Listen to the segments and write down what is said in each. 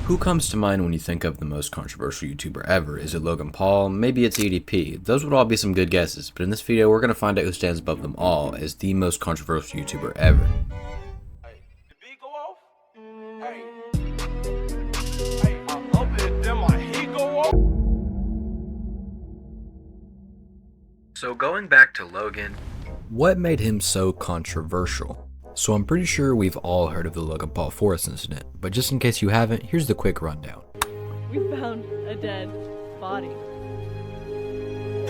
Who comes to mind when you think of the most controversial YouTuber ever? Is it Logan Paul? Maybe it's EDP. Those would all be some good guesses, but in this video we're going to find out who stands above them all as the most controversial YouTuber ever. So going back to Logan, what made him so controversial? So I'm pretty sure we've all heard of the Logan Paul forest incident, but just in case you haven't, here's the quick rundown. We found a dead body.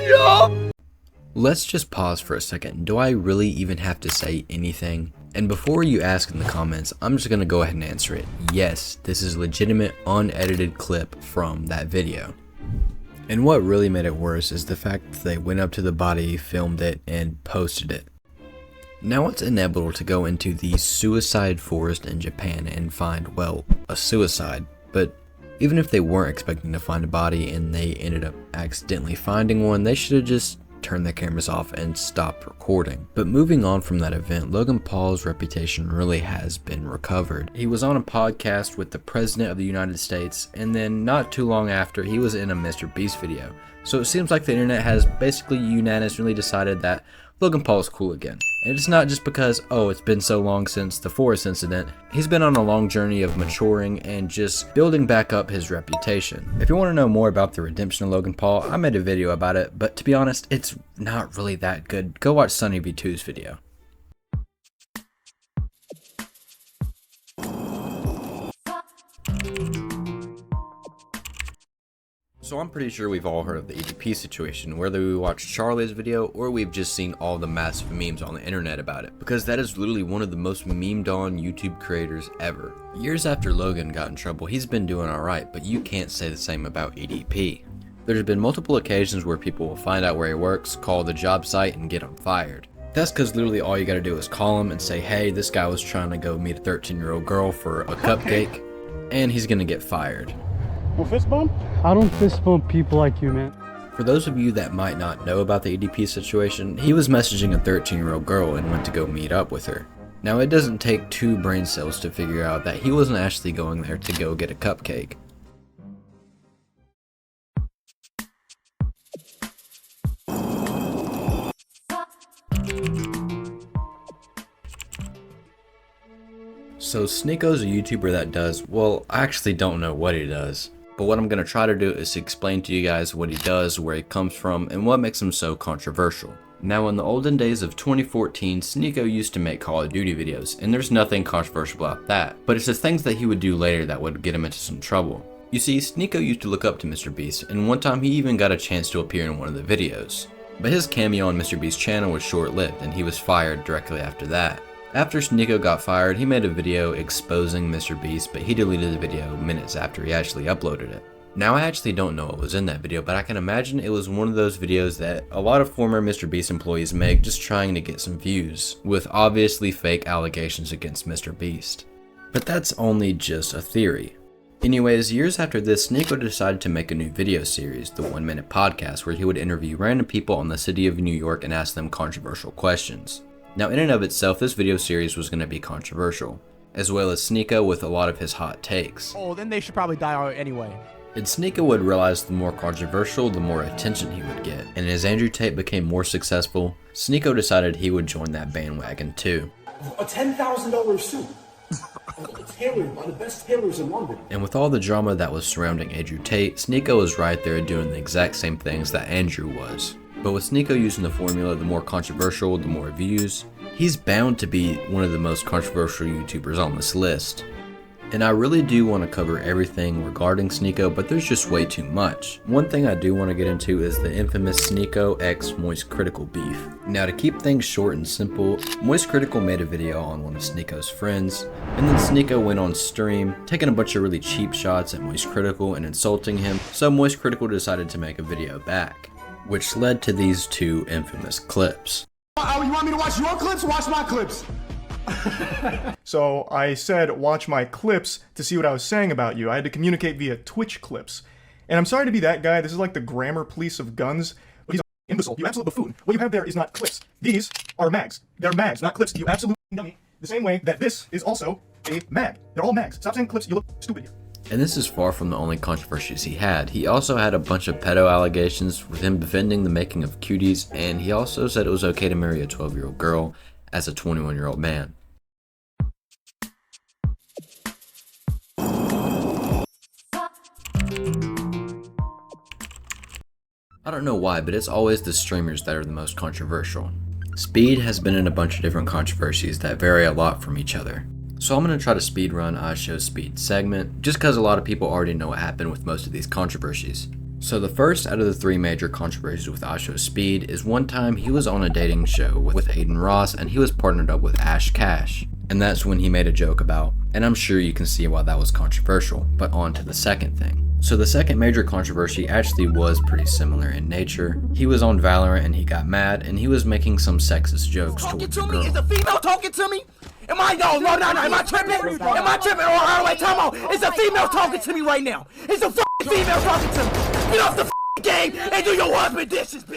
Yup! Let's just pause for a second. Do I really even have to say anything? And before you ask in the comments, I'm just gonna go ahead and answer it. Yes, this is a legitimate unedited clip from that video. And what really made it worse is the fact that they went up to the body, filmed it, and posted it. Now it's inevitable to go into the suicide forest in Japan and find, well, a suicide, but even if they weren't expecting to find a body and they ended up accidentally finding one, they should have just turned their cameras off and stopped recording. But moving on from that event, Logan Paul's reputation really has been recovered. He was on a podcast with the President of the United States, and then not too long after, he was in a Mr. Beast video. So it seems like the internet has basically unanimously decided that Logan Paul is cool again. And it's not just because, oh, it's been so long since the forest incident. He's been on a long journey of maturing and just building back up his reputation. If you want to know more about the redemption of Logan Paul, I made a video about it, but to be honest, it's not really that good. Go watch Sunny V2's video. So I'm pretty sure we've all heard of the EDP situation, whether we watched Charlie's video or we've just seen all the massive memes on the internet about it, because that is literally one of the most memed on YouTube creators ever. Years after Logan got in trouble, he's been doing alright, but you can't say the same about EDP. There's been multiple occasions where people will find out where he works, call the job site, and get him fired. That's because literally all you gotta do is call him and say, hey, this guy was trying to go meet a 13-year-old girl for a cupcake, and he's gonna get fired. Fist bump? I don't fist bump people like you, man. For those of you that might not know about the EDP situation, he was messaging a 13-year-old girl and went to go meet up with her. Now it doesn't take 2 brain cells to figure out that he wasn't actually going there to go get a cupcake. So Sneako's a YouTuber that does, well, I actually don't know what he does. But what I'm going to try to do is explain to you guys what he does, where he comes from, and what makes him so controversial. Now in the olden days of 2014, Sneako used to make Call of Duty videos, and there's nothing controversial about that. But it's the things that he would do later that would get him into some trouble. You see, Sneako used to look up to Mr. Beast, and one time he even got a chance to appear in one of the videos. But his cameo on Mr. Beast's channel was short-lived, and he was fired directly after that. After Sneako got fired, he made a video exposing Mr. Beast, but he deleted the video minutes after he actually uploaded it. Now I actually don't know what was in that video, but I can imagine it was one of those videos that a lot of former Mr. Beast employees make just trying to get some views, with obviously fake allegations against Mr. Beast. But that's only just a theory. Anyways, years after this, Sneako decided to make a new video series, the 1 Minute Podcast, where he would interview random people in the city of New York and ask them controversial questions. Now in and of itself, this video series was going to be controversial, as well as Sneako with a lot of his hot takes. Oh, then they should probably die out anyway. And Sneako would realize the more controversial, the more attention he would get. And as Andrew Tate became more successful, Sneako decided he would join that bandwagon too. A $10,000 suit. Tailored by the best tailors in London. And with all the drama that was surrounding Andrew Tate, Sneako was right there doing the exact same things that Andrew was. But with Sneako using the formula, the more controversial, the more views, he's bound to be one of the most controversial YouTubers on this list. And I really do want to cover everything regarding Sneako, but there's just way too much. One thing I do want to get into is the infamous Sneako x Moist Critical beef. Now to keep things short and simple, Moist Critical made a video on one of Sneako's friends, and then Sneako went on stream, taking a bunch of really cheap shots at Moist Critical and insulting him, so Moist Critical decided to make a video back, which led to these 2 infamous clips. You want me to watch your clips? Watch my clips. So I said watch my clips to see what I was saying about you. I had to communicate via Twitch clips. And I'm sorry to be that guy. This is like the grammar police of guns. But he's an imbecile. You absolute buffoon. What you have there is not clips. These are mags. They're mags, not clips. You absolute dummy. The same way that this is also a mag. They're all mags. Stop saying clips. You look stupid here. And this is far from the only controversies he had. He also had a bunch of pedo allegations with him defending the making of cuties, and he also said it was okay to marry a 12-year-old girl as a 21-year-old man. I don't know why, but it's always the streamers that are the most controversial. Speed has been in a bunch of different controversies that vary a lot from each other. So I'm going to try to speed run ishowspeed segment, just because a lot of people already know what happened with most of these controversies. So the first out of the 3 major controversies with ishowspeed is one time he was on a dating show with Aiden Ross and he was partnered up with Ash Cash. And that's when he made a joke about, and I'm sure you can see why that was controversial, but on to the second thing. So the second major controversy actually was pretty similar in nature. He was on Valorant and he got mad and he was making some sexist jokes towards a girl. Is a female talking to me? Am I no, am I tripping? Am I tripping? Oh, wait, time out. Is a female talking to me right now? Is a female talking to me? Get off the game and do your husband dishes, bitch.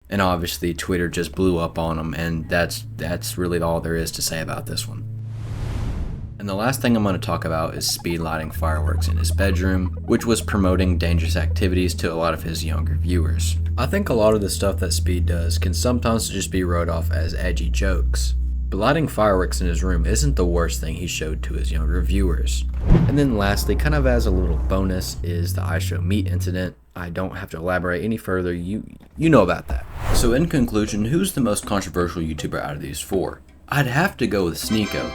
And obviously Twitter just blew up on him, and that's really all there is to say about this one. And the last thing I'm going to talk about is Speed lighting fireworks in his bedroom, which was promoting dangerous activities to a lot of his younger viewers. I think a lot of the stuff that Speed does can sometimes just be wrote off as edgy jokes. But lighting fireworks in his room isn't the worst thing he showed to his younger viewers. And then lastly, kind of as a little bonus, is the ishowmeat incident. I don't have to elaborate any further, you know about that. So in conclusion, who's the most controversial YouTuber out of these 4? I'd have to go with Sneako.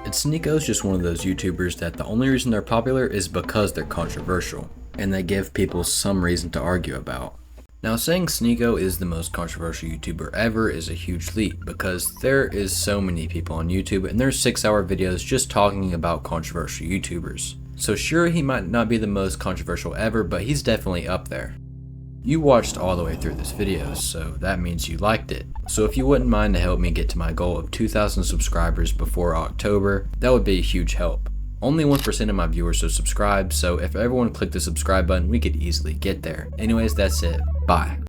And Sneako's just one of those YouTubers that the only reason they're popular is because they're controversial, and they give people some reason to argue about. Now, saying Sneako is the most controversial YouTuber ever is a huge leap, because there is so many people on YouTube and there's 6-hour videos just talking about controversial YouTubers. So sure, he might not be the most controversial ever, but he's definitely up there. You watched all the way through this video, so that means you liked it. So if you wouldn't mind to help me get to my goal of 2,000 subscribers before October, that would be a huge help. Only 1% of my viewers are subscribed, so if everyone clicked the subscribe button, we could easily get there. Anyways, that's it. Bye.